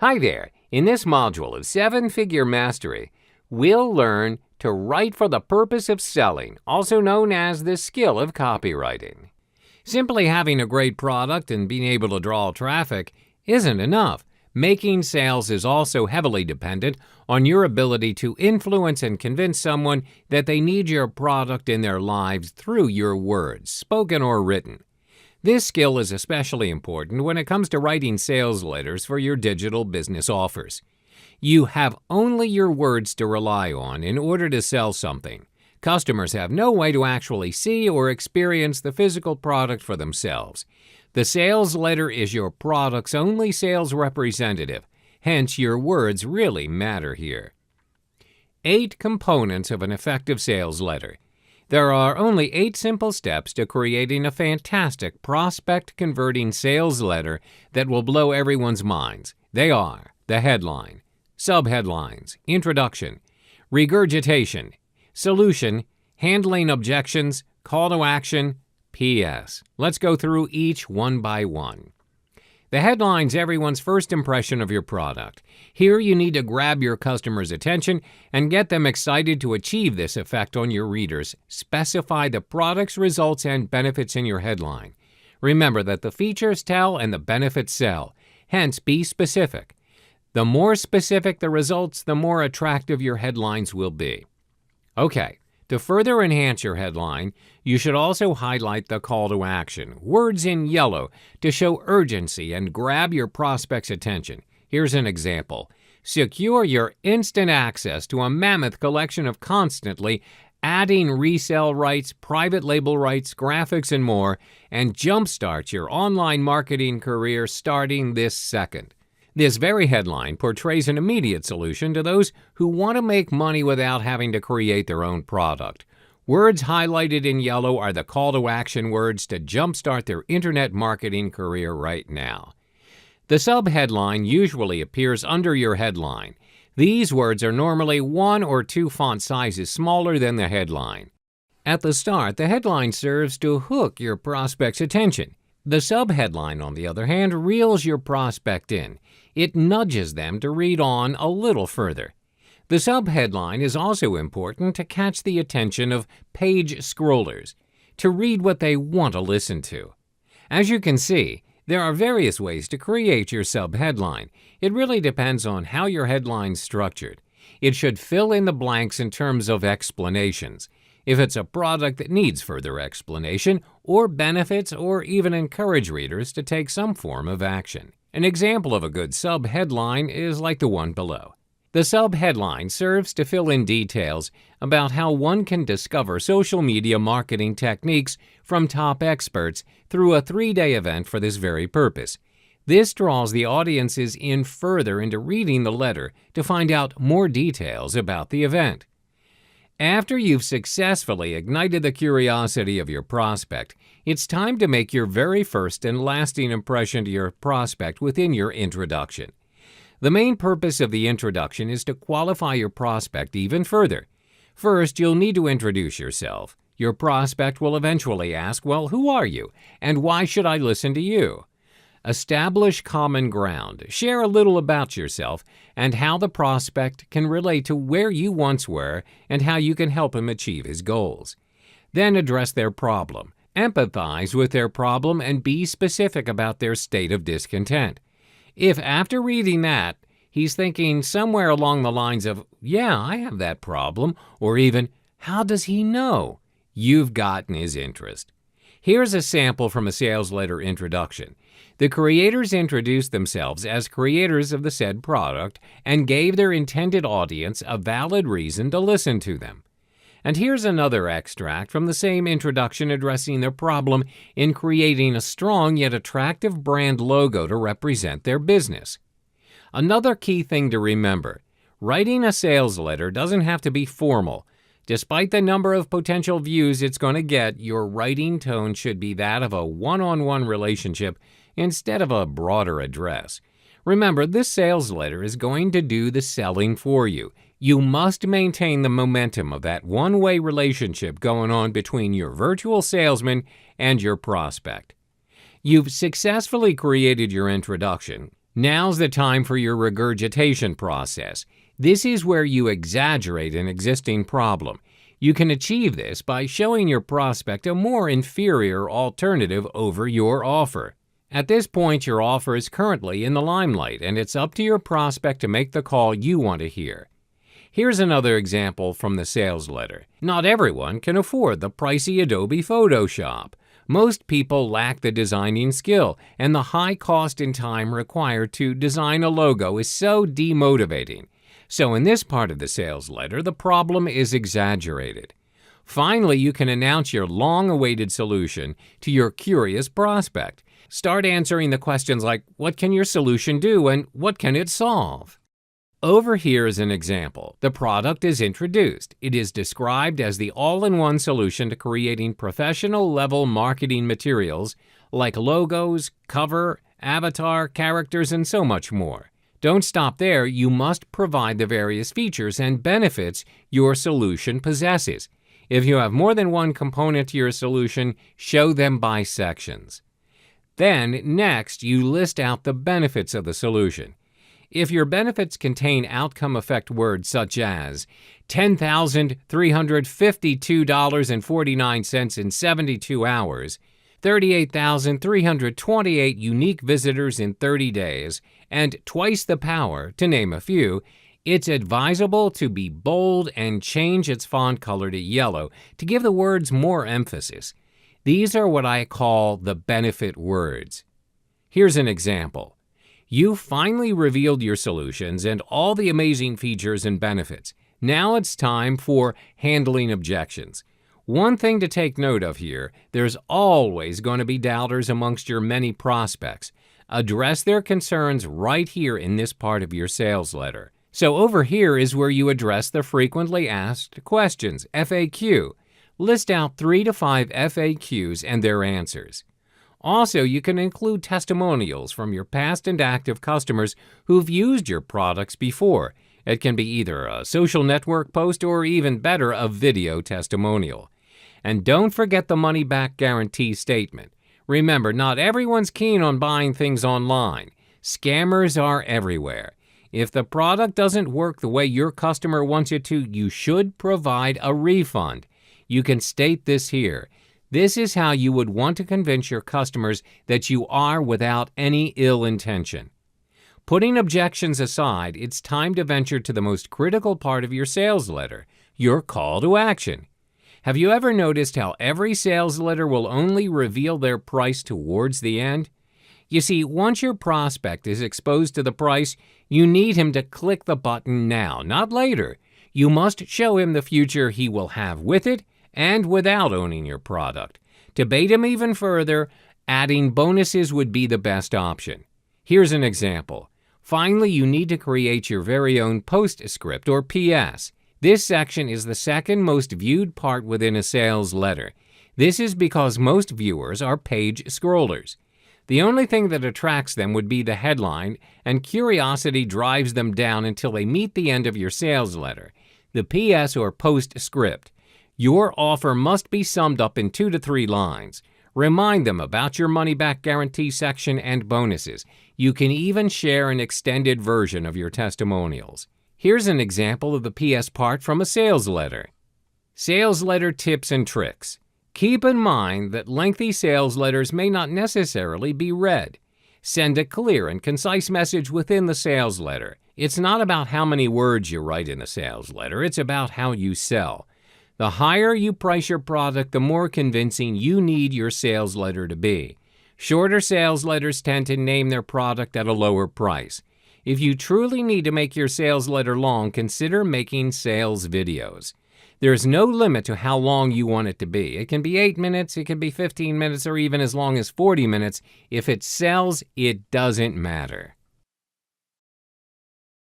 Hi there. In this module of 7-Figure Mastery, we'll learn to write for the purpose of selling, also known as the skill of copywriting. Simply having a great product and being able to draw traffic isn't enough. Making sales is also heavily dependent on your ability to influence and convince someone that they need your product in their lives through your words, spoken or written. This skill is especially important when it comes to writing sales letters for your digital business offers. You have only your words to rely on in order to sell something. Customers have no way to actually see or experience the physical product for themselves. The sales letter is your product's only sales representative, hence your words really matter here. 8 components of an effective sales letter. There are only 8 simple steps to creating a fantastic prospect-converting sales letter that will blow everyone's minds. They are the headline, subheadlines, introduction, regurgitation, solution, handling objections, call to action, P.S. Let's go through each one by one. The headline's everyone's first impression of your product. Here you need to grab your customer's attention and get them excited to achieve this effect on your readers. Specify the product's results and benefits in your headline. Remember that the features tell and the benefits sell. Hence, be specific. The more specific the results, the more attractive your headlines will be. Okay. To further enhance your headline, you should also highlight the call to action, words in yellow, to show urgency and grab your prospect's attention. Here's an example. Secure your instant access to a mammoth collection of constantly adding resale rights, private label rights, graphics, and more, and jumpstart your online marketing career starting this second. This very headline portrays an immediate solution to those who want to make money without having to create their own product. Words highlighted in yellow are the call to action words to jumpstart their internet marketing career right now. The subheadline usually appears under your headline. These words are normally 1 or 2 font sizes smaller than the headline. At the start, the headline serves to hook your prospect's attention. The subheadline, on the other hand, reels your prospect in. It nudges them to read on a little further. The subheadline is also important to catch the attention of page scrollers, to read what they want to listen to. As you can see, there are various ways to create your subheadline. It really depends on how your headline's structured. It should fill in the blanks in terms of explanations. If it's a product that needs further explanation, or benefits, or even encourage readers to take some form of action. An example of a good subheadline is like the one below. The subheadline serves to fill in details about how one can discover social media marketing techniques from top experts through a 3-day event for this very purpose. This draws the audiences in further into reading the letter to find out more details about the event. After you've successfully ignited the curiosity of your prospect, it's time to make your very first and lasting impression to your prospect within your introduction. The main purpose of the introduction is to qualify your prospect even further. First, you'll need to introduce yourself. Your prospect will eventually ask, well, who are you, and why should I listen to you? Establish common ground. Share a little about yourself and how the prospect can relate to where you once were and how you can help him achieve his goals. Then address their problem. Empathize with their problem and be specific about their state of discontent. If after reading that, he's thinking somewhere along the lines of, yeah, I have that problem, or even, how does he know? You've gotten his interest. Here's a sample from a sales letter introduction. The creators introduced themselves as creators of the said product and gave their intended audience a valid reason to listen to them. And here's another extract from the same introduction addressing their problem in creating a strong yet attractive brand logo to represent their business. Another key thing to remember, writing a sales letter doesn't have to be formal. Despite the number of potential views it's going to get, your writing tone should be that of a one-on-one relationship instead of a broader address. Remember, this sales letter is going to do the selling for you. You must maintain the momentum of that one-way relationship going on between your virtual salesman and your prospect. You've successfully created your introduction. Now's the time for your regurgitation process. This is where you exaggerate an existing problem. You can achieve this by showing your prospect a more inferior alternative over your offer. At this point, your offer is currently in the limelight, and it's up to your prospect to make the call you want to hear. Here's another example from the sales letter. Not everyone can afford the pricey Adobe Photoshop. Most people lack the designing skill, and the high cost and time required to design a logo is so demotivating. So in this part of the sales letter, the problem is exaggerated. Finally, you can announce your long-awaited solution to your curious prospect. Start answering the questions like, what can your solution do and what can it solve? Over here is an example. The product is introduced. It is described as the all-in-one solution to creating professional-level marketing materials like logos, cover, avatar, characters, and so much more. Don't stop there. You must provide the various features and benefits your solution possesses. If you have more than one component to your solution, show them by sections. Then, next, you list out the benefits of the solution. If your benefits contain outcome effect words such as $10,352.49 in 72 hours, 38,328 unique visitors in 30 days, and twice the power, to name a few, it's advisable to be bold and change its font color to yellow to give the words more emphasis. These are what I call the benefit words. Here's an example. You finally revealed your solutions and all the amazing features and benefits. Now it's time for handling objections. One thing to take note of here, there's always going to be doubters amongst your many prospects. Address their concerns right here in this part of your sales letter. So over here is where you address the frequently asked questions, FAQ. List out 3 to 5 FAQs and their answers. Also, you can include testimonials from your past and active customers who've used your products before. It can be either a social network post or even better, a video testimonial. And don't forget the money-back guarantee statement. Remember, not everyone's keen on buying things online. Scammers are everywhere. If the product doesn't work the way your customer wants it to, you should provide a refund. You can state this here. This is how you would want to convince your customers that you are without any ill intention. Putting objections aside, it's time to venture to the most critical part of your sales letter, your call to action. Have you ever noticed how every sales letter will only reveal their price towards the end? You see, once your prospect is exposed to the price, you need him to click the button now, not later. You must show him the future he will have with it and without owning your product. To bait him even further, adding bonuses would be the best option. Here's an example. Finally, you need to create your very own postscript or PS. This section is the second most viewed part within a sales letter. This is because most viewers are page scrollers. The only thing that attracts them would be the headline, and curiosity drives them down until they meet the end of your sales letter. The PS or postscript. Your offer must be summed up in 2 to 3 lines. Remind them about your money-back guarantee section and bonuses. You can even share an extended version of your testimonials. Here's an example of the PS part from a sales letter. Sales letter tips and tricks. Keep in mind that lengthy sales letters may not necessarily be read. Send a clear and concise message within the sales letter. It's not about how many words you write in the sales letter, it's about how you sell. The higher you price your product, the more convincing you need your sales letter to be. Shorter sales letters tend to name their product at a lower price. If you truly need to make your sales letter long, consider making sales videos. There's no limit to how long you want it to be. It can be 8 minutes, it can be 15 minutes, or even as long as 40 minutes. If it sells, it doesn't matter.